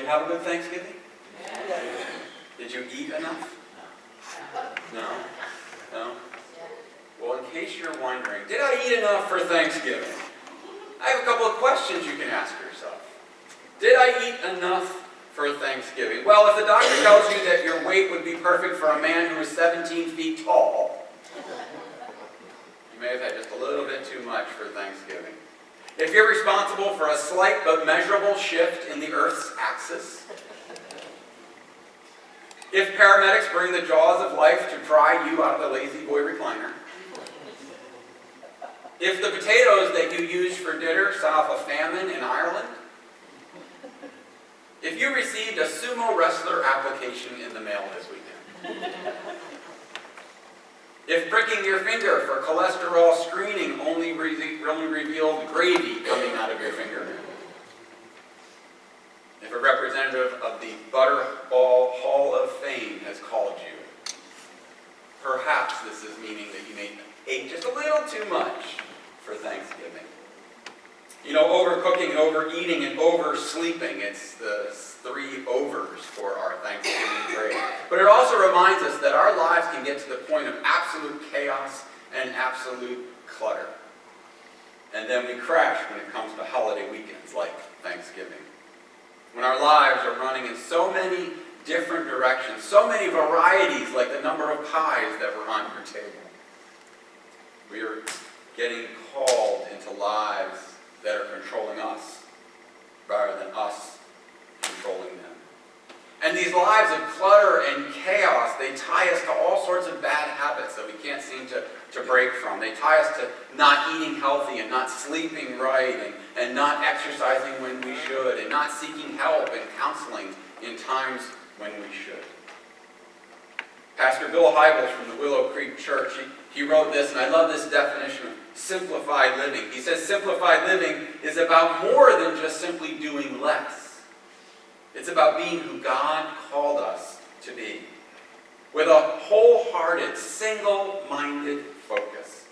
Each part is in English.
you have a good Thanksgiving? Did you eat enough? No? No? Well, in case you're wondering, did I eat enough for Thanksgiving? I have a couple of questions you can ask yourself. Did I eat enough for Thanksgiving? Well, if the doctor tells you that your weight would be perfect for a man who is 17 feet tall, you may have had just a little bit too much for Thanksgiving. If you're responsible for a slight but measurable shift in the Earth's axis, if paramedics bring the jaws of life to pry you out of the lazy boy recliner, if the potatoes that you used for dinner set off a famine in Ireland, if you received a sumo wrestler application in the mail this weekend, if pricking your finger for cholesterol screening only revealed gravy coming out of your finger, if a representative of the Butterball Hall of Fame has called you, perhaps this is meaning that you may ate just a little too much for Thanksgiving. You know, overcooking and overeating and oversleeping, it's the 3 overs for our Thanksgiving break. But it also reminds us that our lives can get to the point of absolute chaos and absolute clutter. And then we crash when it comes to holiday weekends like Thanksgiving. When our lives are running in so many different directions, so many varieties like the number of pies that were on your table. We are getting called into lives that are controlling us rather than us controlling them. And these lives of clutter and chaos, they tie us to all sorts of bad habits that we can't seem to break from. They tie us to not eating healthy and not sleeping right and not exercising when we should and not seeking help and counseling in times when we should. Pastor Bill Hybels from the Willow Creek Church, he wrote this, and I love this definition of simplified living. He says simplified living is about more than just simply doing less. It's about being who God called us to be, with a wholehearted, single-minded focus.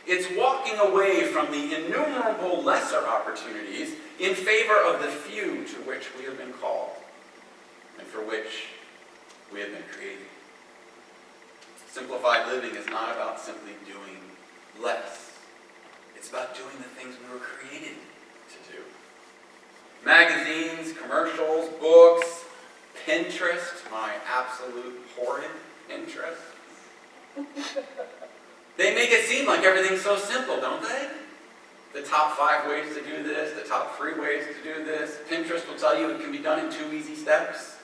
It's walking away from the innumerable lesser opportunities in favor of the few to which we have been called and for which we have been created. Simplified living is not about simply doing less. It's about doing the things we were created to do. Magazines, commercials, books, Pinterest, my absolute horrid interest. They make it seem like everything's so simple, don't they? The top 5 ways to do this, the top 3 ways to do this. Pinterest will tell you it can be done in 2 easy steps.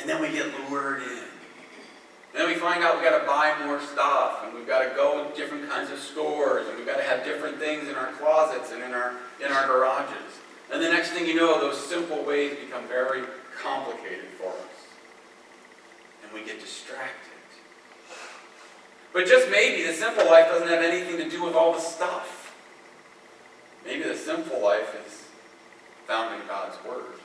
And then we get lured in. Then we find out we've got to buy more stuff, and we've got to go to different kinds of stores, and we've got to have different things in our closets and in our garages. And the next thing you know, those simple ways become very complicated for us. And we get distracted. But just maybe the simple life doesn't have anything to do with all the stuff. Maybe the simple life is found in God's Word.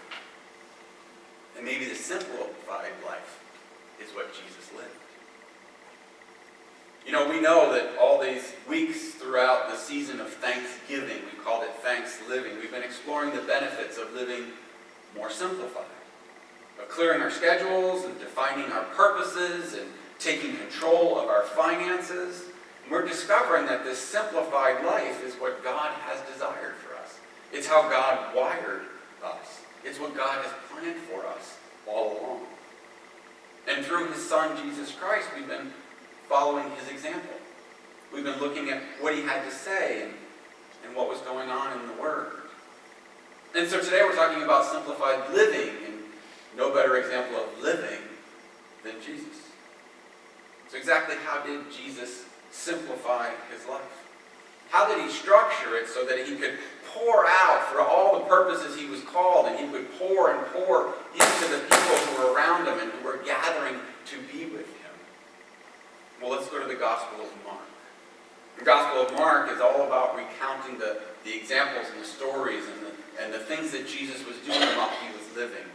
And maybe the simplified life is what Jesus lived. You know, we know that all these weeks throughout the season of Thanksgiving, we called it Thanks Living, we've been exploring the benefits of living more simplified, of clearing our schedules and defining our purposes and taking control of our finances. And we're discovering that this simplified life is what God has desired for us. It's how God wired us. It's what God has planned for us all along. And through His Son, Jesus Christ, we've been following His example. We've been looking at what He had to say and what was going on in the Word. And so today we're talking about simplified living, and no better example of living than Jesus. So exactly how did Jesus simplify His life? How did He structure it so that He could pour out for all the purposes He was called, and He would pour and pour into the people who were around Him and who were gathering to be with Him? Well, let's go to the Gospel of Mark. The Gospel of Mark is all about recounting the examples and the stories and the things that Jesus was doing while He was living.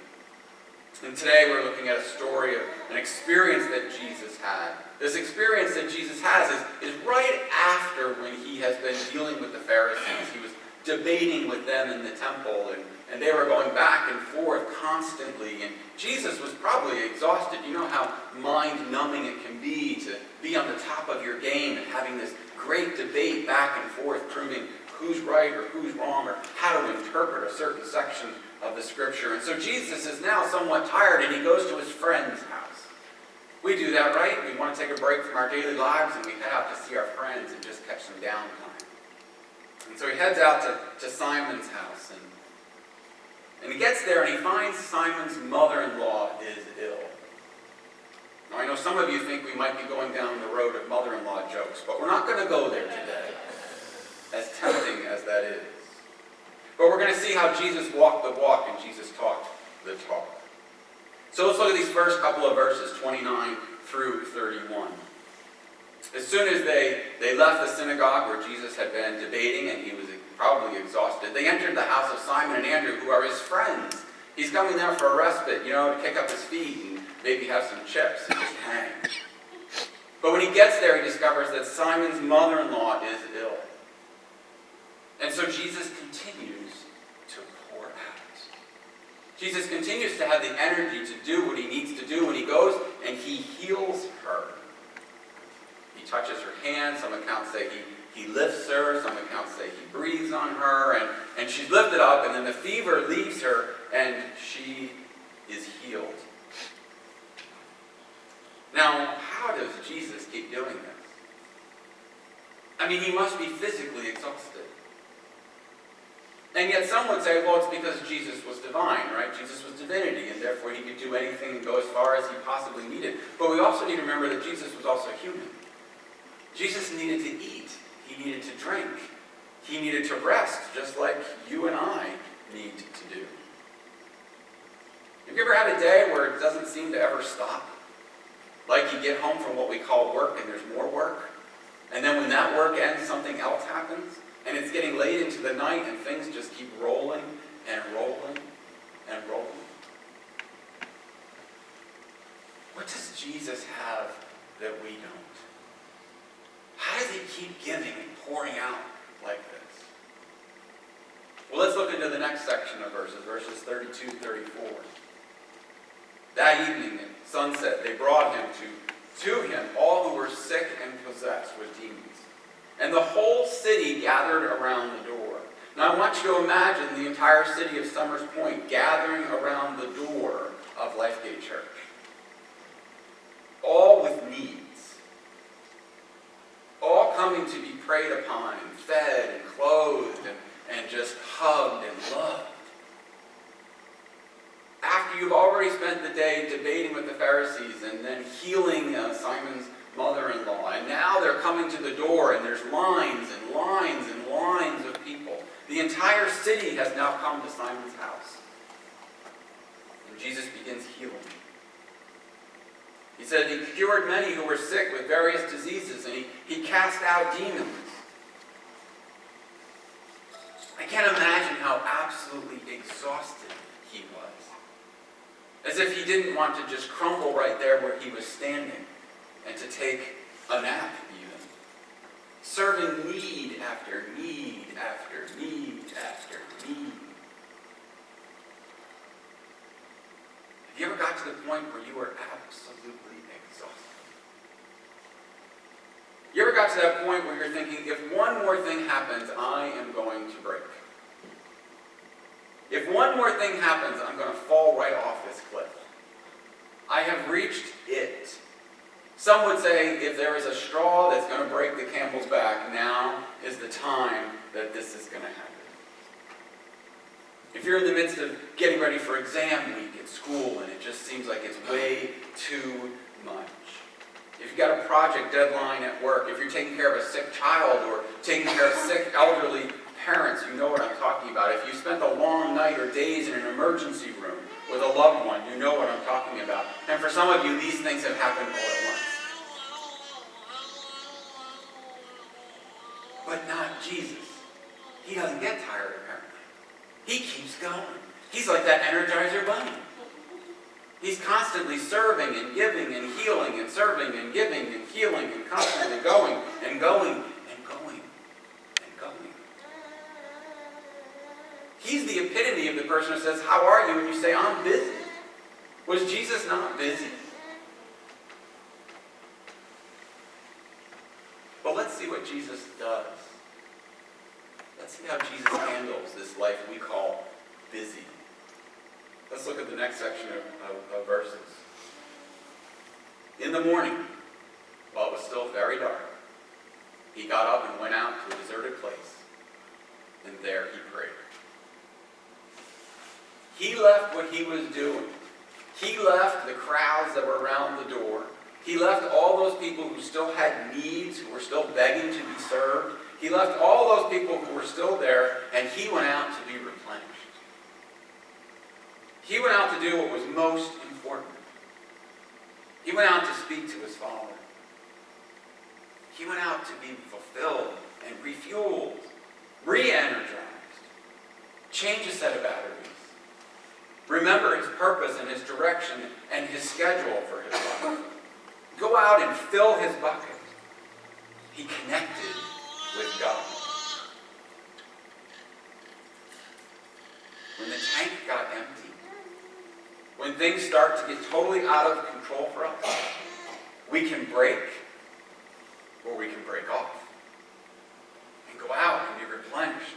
And today we're looking at a story of an experience that Jesus had. This experience that Jesus has is right after when He has been dealing with the Pharisees. He was debating with them in the temple, and they were going back and forth constantly, and Jesus was probably exhausted. You know how mind-numbing it can be to be on the top of your game and having this great debate back and forth, proving who's right or who's wrong, or how to interpret a certain section of the scripture. And so Jesus is now somewhat tired, and he goes to his friend's house. We do that, right? We want to take a break from our daily lives, and we head out to see our friends and just catch some downtime. And so he heads out to Simon's house, and he gets there, and he finds Simon's mother-in-law is ill. Now, I know some of you think we might be going down the road of mother-in-law jokes, but we're not going to go there today, as tempting as that is. But we're going to see how Jesus walked the walk and Jesus talked the talk. So let's look at these first couple of verses, 29 through 31. As soon as they left the synagogue where Jesus had been debating, and he was probably exhausted, they entered the house of Simon and Andrew, who are his friends. He's coming there for a respite, to kick up his feet and maybe have some chips and just hang. But when he gets there, he discovers that Simon's mother-in-law is ill. And so Jesus continues to pour out. Jesus continues to have the energy to do what he needs to do when he goes, and he heals her. He touches her hand. Some accounts say he lifts her. Some accounts say he breathes on her. And she's lifted up, and then the fever leaves her, and she is healed. Now, how does Jesus keep doing this? I mean, he must be physically exhausted. And yet some would say, well, it's because Jesus was divine, right? Jesus was divinity, and therefore he could do anything and go as far as he possibly needed. But we also need to remember that Jesus was also human. Jesus needed to eat. He needed to drink. He needed to rest, just like you and I need to do. Have you ever had a day where it doesn't seem to ever stop? Like you get home from what we call work, and there's more work. And then when that work ends, something else happens. And it's getting late into the night, and things just keep rolling and rolling and rolling. What does Jesus have that we don't? How does he keep giving and pouring out like this? Well, let's look into the next section of verses 32-34. That evening at sunset, they brought him to him all who were sick and possessed with demons. And the whole city gathered around the door. Now I want you to imagine the entire city of Summers Point gathering around the door of Lifegate Church. All with needs. All coming to be prayed upon and fed and clothed and just hugged and loved. After you've already spent the day debating with the Pharisees and then healing Simon's mother-in-law, and now they're coming to the door, and there's lines and lines and lines of people. The entire city has now come to Simon's house. And Jesus begins healing. He said he cured many who were sick with various diseases, and he cast out demons. I can't imagine how absolutely exhausted he was. As if he didn't want to just crumble right there where he was standing and to take a nap even. Serving need after need after need after need. Have you ever got to the point where you were absolutely exhausted? You ever got to that point where you're thinking, if one more thing happens, I am going to break. If one more thing happens, I'm going to fall right off this cliff. I have reached it. Some would say if there is a straw that's going to break the camel's back, now is the time that this is going to happen. If you're in the midst of getting ready for exam week at school and it just seems like it's way too much. If you've got a project deadline at work, if you're taking care of a sick child or taking care of sick elderly parents, you know what I'm talking about. If you spent a long night or days in an emergency room with a loved one, you know what I'm talking about. And for some of you, these things have happened all at once. But not Jesus. He doesn't get tired, apparently. He keeps going. He's like that Energizer bunny. He's constantly serving and giving and healing and serving and giving and healing and constantly going and going and going and going. the epitome of the person who says, how are you? And you say, I'm busy. Was Jesus not busy? But let's see what Jesus does. Let's see how Jesus handles this life we call busy. Let's look at the next section of verses. In the morning, while it was still very dark, he got up and went out to a deserted place, and there he prayed. He left what he was doing. He left the crowds that were around the door. He left all those people who still had needs, who were still begging to be served. He left all those people who were still there, and he went out to be replenished. He went out to do what was most important. He went out to speak to his Father. He went out to be fulfilled and refueled, re-energized, change a set of batteries, remember his purpose and his direction and his schedule for his life. Go out and fill his bucket. He connected with God. When the tank got empty, when things start to get totally out of control for us, we can break or we can break off and go out and be replenished,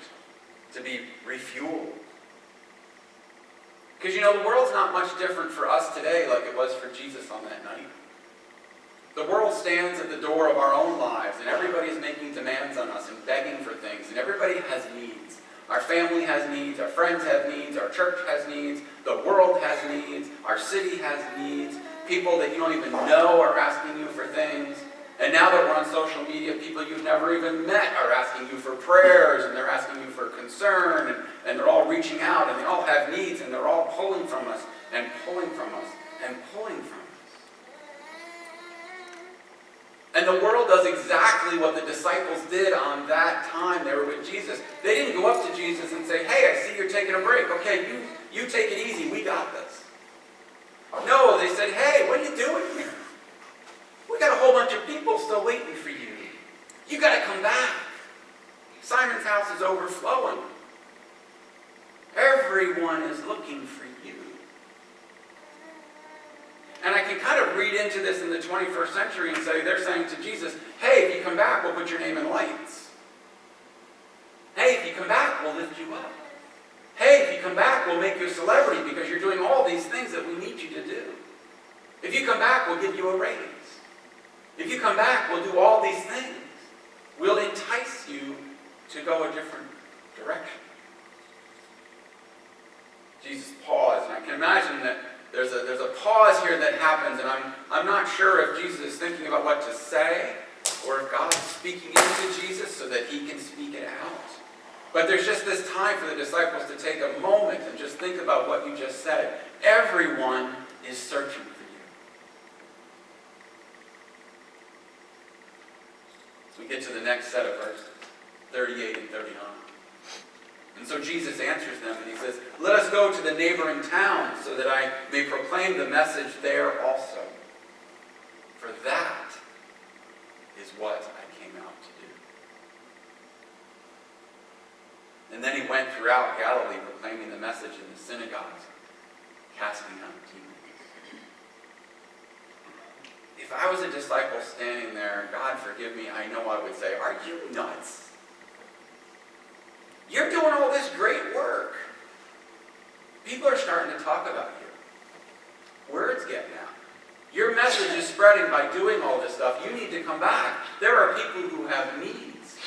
to be refueled. Because the world's not much different for us today like it was for Jesus on that night. The world stands at the door of our own lives, and everybody's making demands on us and begging for things, and everybody has needs. Our family has needs, our friends have needs, our church has needs, the world has needs, our city has needs. People that you don't even know are asking you for things. And now that we're on social media, people you've never even met are asking you for prayers, and they're asking you for concern, and they're all reaching out, and they all have needs, and they're all pulling from us, and pulling from us, and pulling from us. And the world does exactly what the disciples did on that time they were with Jesus. They didn't go up to Jesus and say, hey, I see you're taking a break. Okay, you take it easy. We got this. No, they said, hey, what are you doing here? We got a whole bunch of people still waiting for you. You got to come back. Simon's house is overflowing. Everyone is looking for you. And I can kind of read into this in the 21st century and say, they're saying to Jesus, hey, if you come back, we'll put your name in lights. Hey, if you come back, we'll lift you up. Hey, if you come back, we'll make you a celebrity because you're doing all these things that we need you to do. If you come back, we'll give you a raise. If you come back, we'll do all these things. We'll entice you to go a different direction. Jesus paused, and I can imagine that there's a pause here that happens, and I'm not sure if Jesus is thinking about what to say, or if God's speaking into Jesus so that he can speak it out. But there's just this time for the disciples to take a moment and just think about what you just said. Everyone is searching for you. So we get to the next set of verses, 38 and 39. And so Jesus answers them and he says, let us go to the neighboring towns so that I may proclaim the message there also. For that is what I came out to do. And then he went throughout Galilee proclaiming the message in the synagogues, casting out demons. If I was a disciple standing there, God forgive me, I know I would say, are you nuts? You're doing all this great work. People are starting to talk about you. Word's getting out. Your message is spreading by doing all this stuff. You need to come back. There are people who have needs.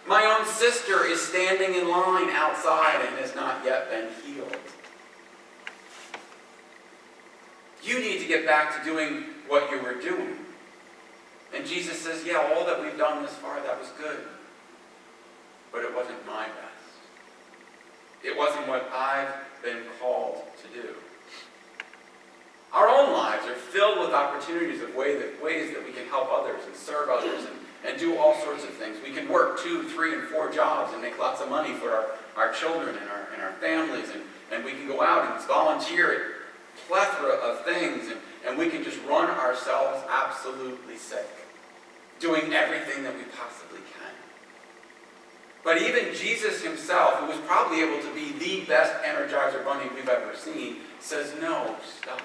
My own sister is standing in line outside and has not yet been healed. You need to get back to doing what you were doing. And Jesus says, yeah, all that we've done this far, that was good. But it wasn't my best. It wasn't what I've been called to do. Our own lives are filled with opportunities of ways that we can help others and serve others and do all sorts of things. We can work 2, 3, and 4 jobs and make lots of money for our children and our families. And we can go out and volunteer at a plethora of things. And we can just run ourselves absolutely sick, doing everything that we possibly can. But even Jesus himself, who was probably able to be the best Energizer Bunny we've ever seen, says, no, stop.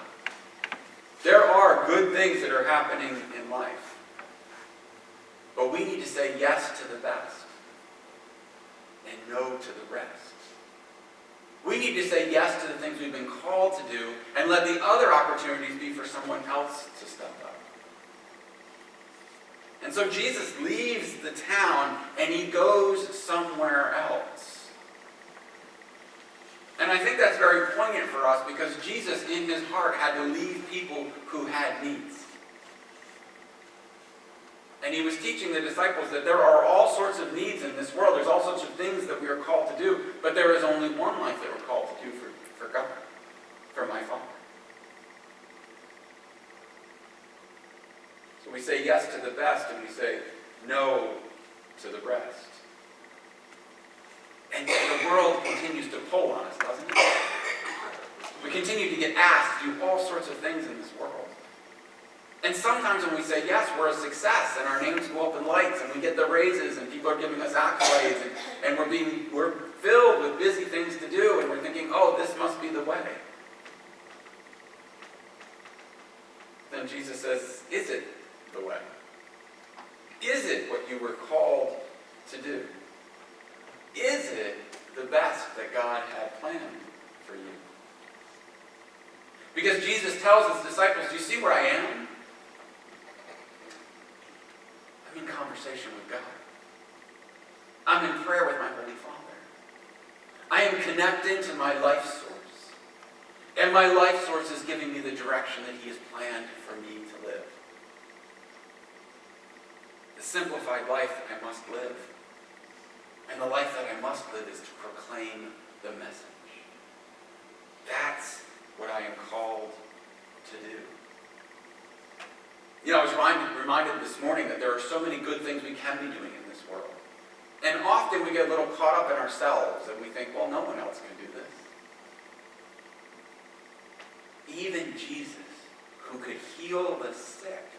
There are good things that are happening in life. But we need to say yes to the best and no to the rest. We need to say yes to the things we've been called to do and let the other opportunities be for someone else to step up. And so Jesus leaves the town and he goes somewhere else. And I think that's very poignant for us because Jesus in his heart had to leave people who had needs. And he was teaching the disciples that there are all sorts of needs in this world. There's all sorts of things that we are called to do. But there is only one life that we're called to do for God, for my Father. So we say yes to the best and we say no to the rest. And yet the world continues to pull on us, doesn't it? We continue to get asked to do all sorts of things in this world. And sometimes when we say yes, we're a success, and our names go up in lights, and we get the raises, and people are giving us accolades, and we're filled with busy things to do, and we're thinking, oh, this must be the way. Then Jesus says, is it the way? Is it what you were called to do? Is it the best that God had planned for you? Because Jesus tells his disciples, do you see where I am? I'm in conversation with God. I'm in prayer with my Holy Father. I am connecting to my life source. And my life source is giving me the direction that he has planned for me to live. The simplified life that I must live. And the life that I must live is to proclaim the message. That's what I am called to do. You know, I was reminded this morning that there are so many good things we can be doing in this world. And often we get a little caught up in ourselves and we think, well, no one else can do this. Even Jesus, who could heal the sick,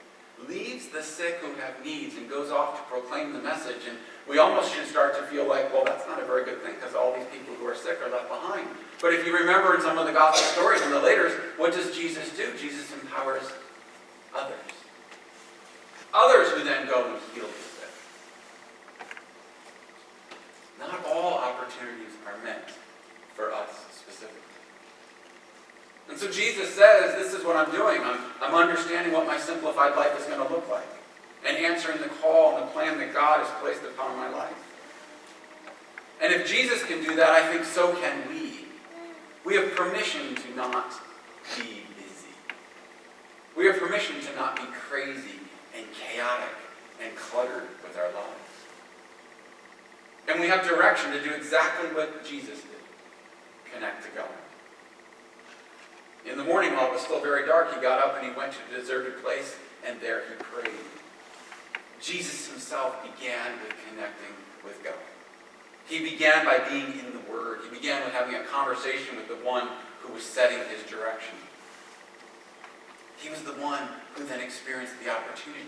leaves the sick who have needs and goes off to proclaim the message. And we almost should start to feel like, well, that's not a very good thing because all these people who are sick are left behind. But if you remember in some of the gospel stories and the laters, what does Jesus do? Jesus empowers others. Others who then go and heal the sick. Not all opportunities are meant for us specifically. And so Jesus says, this is what I'm doing. I'm understanding what my simplified life is going to look like. And answering the call and the plan that God has placed upon my life. And if Jesus can do that, I think so can we. We have permission to not be busy. We have permission to not be crazy and chaotic and cluttered with our lives. And we have direction to do exactly what Jesus did. Connect to God. In the morning, while it was still very dark, he got up and he went to a deserted place, and there he prayed. Jesus himself began with connecting with God. He began by being in the Word. He began with having a conversation with the one who was setting his direction. He was the one who then experienced the opportunities.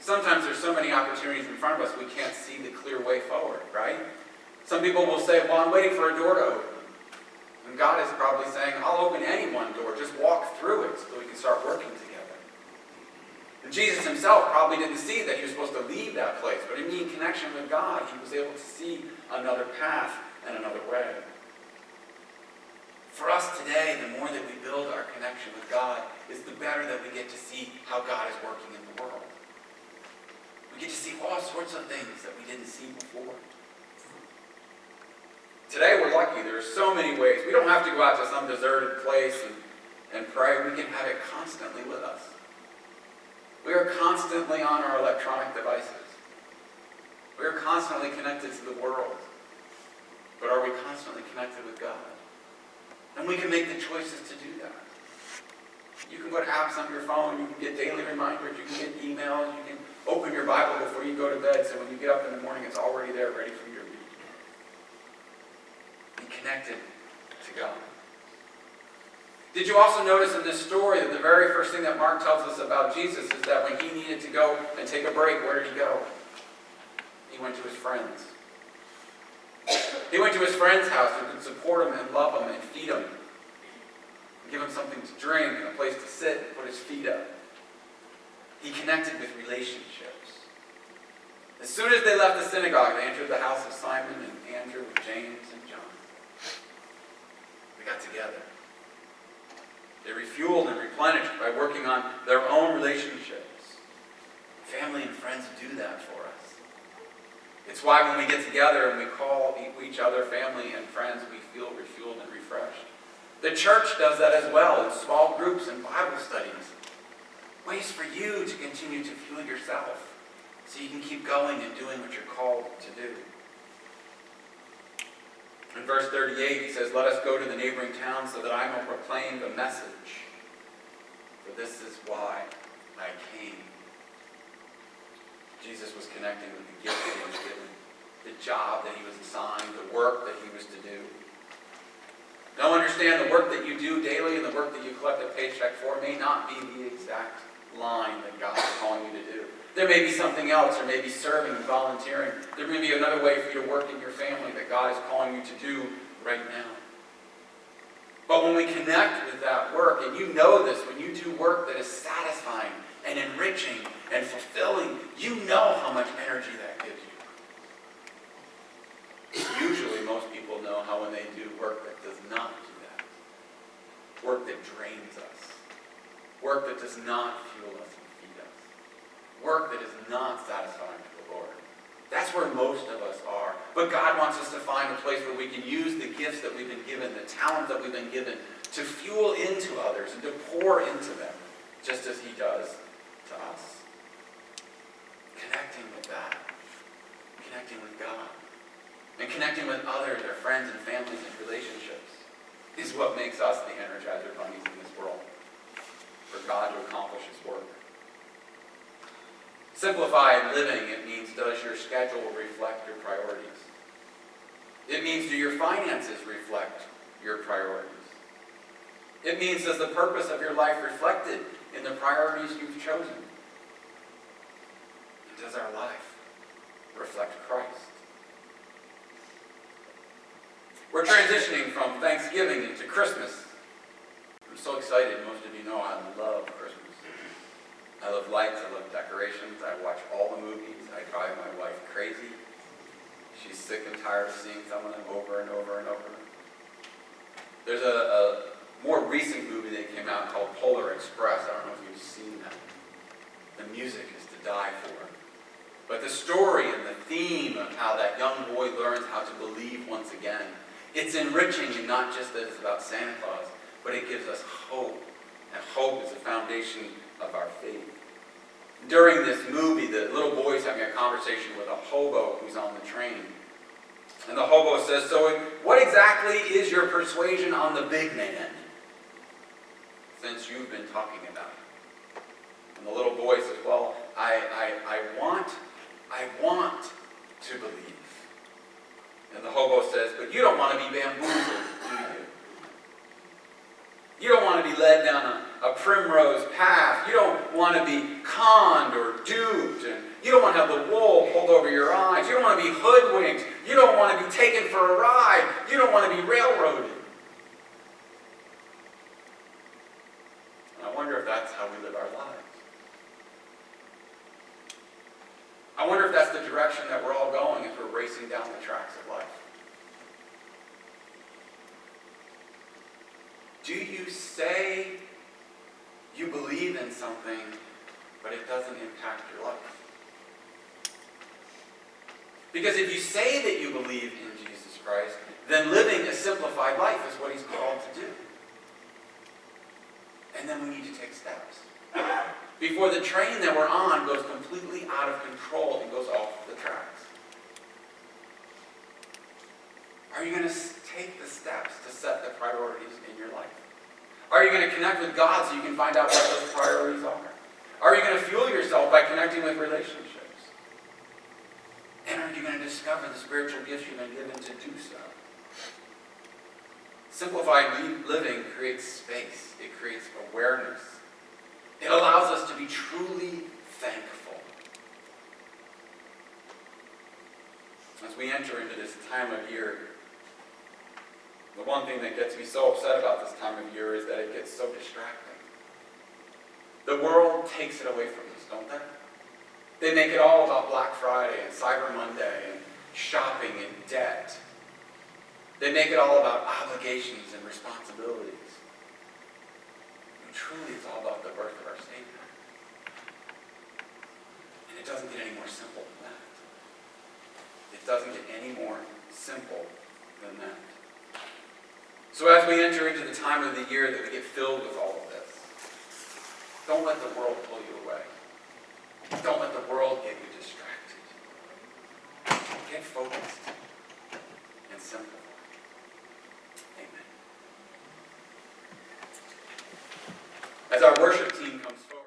Sometimes there's so many opportunities in front of us we can't see the clear way forward, right? Some people will say, well, I'm waiting for a door to open. And God is probably saying, I'll open any one door. Just walk through it so we can start working together. And Jesus himself probably didn't see that he was supposed to leave that place. But in being in connection with God, he was able to see another path and another way. For us today, the more that we build our connection with God, is the better that we get to see how God is working in the world. We get to see all sorts of things that we didn't see before. Today we're lucky. There are so many ways. We don't have to go out to some deserted place and pray. We can have it constantly with us. We are constantly on our electronic devices. We are constantly connected to the world. But are we constantly connected with God? And we can make the choices to do that. You can put apps on your phone. You can get daily reminders. You can get emails. You can open your Bible before you go to bed. So when you get up in the morning, it's already there, ready for you to read. Be connected to God. Did you also notice in this story that the very first thing that Mark tells us about Jesus is that when he needed to go and take a break, where did he go? He went to his friends. He went to his friend's house who could support him and love him and feed him. And give him something to drink and a place to sit and put his feet up. He connected with relationships. As soon as they left the synagogue, they entered the house of Simon and Andrew, James and John. They got together. They refueled and replenished by working on their own relationships. Family and friends do that for us. It's why when we get together and we call each other family and friends, we feel refueled and refreshed. The church does that as well in small groups and Bible studies. Ways for you to continue to fuel yourself so you can keep going and doing what you're called to do. In verse 38, he says, "Let us go to the neighboring towns so that I may proclaim the message. For this is why I came." Jesus was connecting with the gift that he was given, the job that he was assigned, the work that he was to do. Now understand, the work that you do daily and the work that you collect a paycheck for may not be the exact line that God is calling you to do. There may be something else. There may be serving and volunteering. There may be another way for you to work in your family that God is calling you to do right now. But when we connect with that work, and you know this, when you do work that is satisfying and enriching and fulfilling, you know how much energy that gives you. Usually most people know how when they do work that does not do that. Work that drains us. Work that does not fuel us and feed us. Work that is not satisfying to the Lord. That's where most of us are. But God wants us to find a place where we can use the gifts that we've been given, the talent that we've been given, to fuel into others and to pour into them, just as he does to us. Connecting with that. Connecting with God. And connecting with others, our friends and families and relationships, is what makes us the Energizer bunnies in this world, for God to accomplish his work. Simplified living, it means, does your schedule reflect your priorities? It means, do your finances reflect your priorities? It means, does the purpose of your life reflected in the priorities you've chosen? And does our life reflect Christ? We're transitioning from Thanksgiving into Christmas. I'm so excited. Most of you know I love Christmas. I love lights, I love decorations, I watch all the movies, I drive my wife crazy. She's sick and tired of seeing some of them over and over and over. There's a more recent movie that came out called Polar Express. I don't know if you've seen that. The music is to die for. But the story and the theme of how that young boy learns how to believe once again, it's enriching, and not just that it's about Santa Claus, but it gives us hope. And hope is the foundation of our faith. During this movie, the little boy's having a conversation with a hobo who's on the train. And the hobo says, "So what exactly is your persuasion on the big man, since you've been talking about it?" And the little boy says, "Well, I want to believe." And the hobo says, "But you don't want to be bamboozled, do you? You don't want to be led down a primrose path. You don't want to be conned or duped. And you don't want to have the wool pulled over your eyes. You don't want to be hoodwinked. You don't want to be taken for a ride. You don't want to be railroaded." And I wonder if that's how we live our lives. I wonder if that's the direction that we're all going as we're racing down the tracks of life. Do you say you believe in something, but it doesn't impact your life? Because if you say that you believe in Jesus Christ, then living a simplified life is what he's called to do. And then we need to take steps before the train that we're on goes completely out of control and goes off the tracks. Are you going to take the steps to set the priorities in your life? Are you going to connect with God so you can find out what those priorities are? Are you going to fuel yourself by connecting with relationships? And are you going to discover the spiritual gifts you've been given to do so? Simplified living creates space. It creates awareness. It allows us to be truly thankful. As we enter into this time of year The one thing that gets me so upset about this time of year is that it gets so distracting. The world takes it away from us, don't they? They make it all about Black Friday and Cyber Monday and shopping and debt. They make it all about obligations and responsibilities. And truly, it's all about the birth of our Savior. And it doesn't get any more simple than that. It doesn't get any more simple than that. So as we enter into the time of the year that we get filled with all of this, don't let the world pull you away.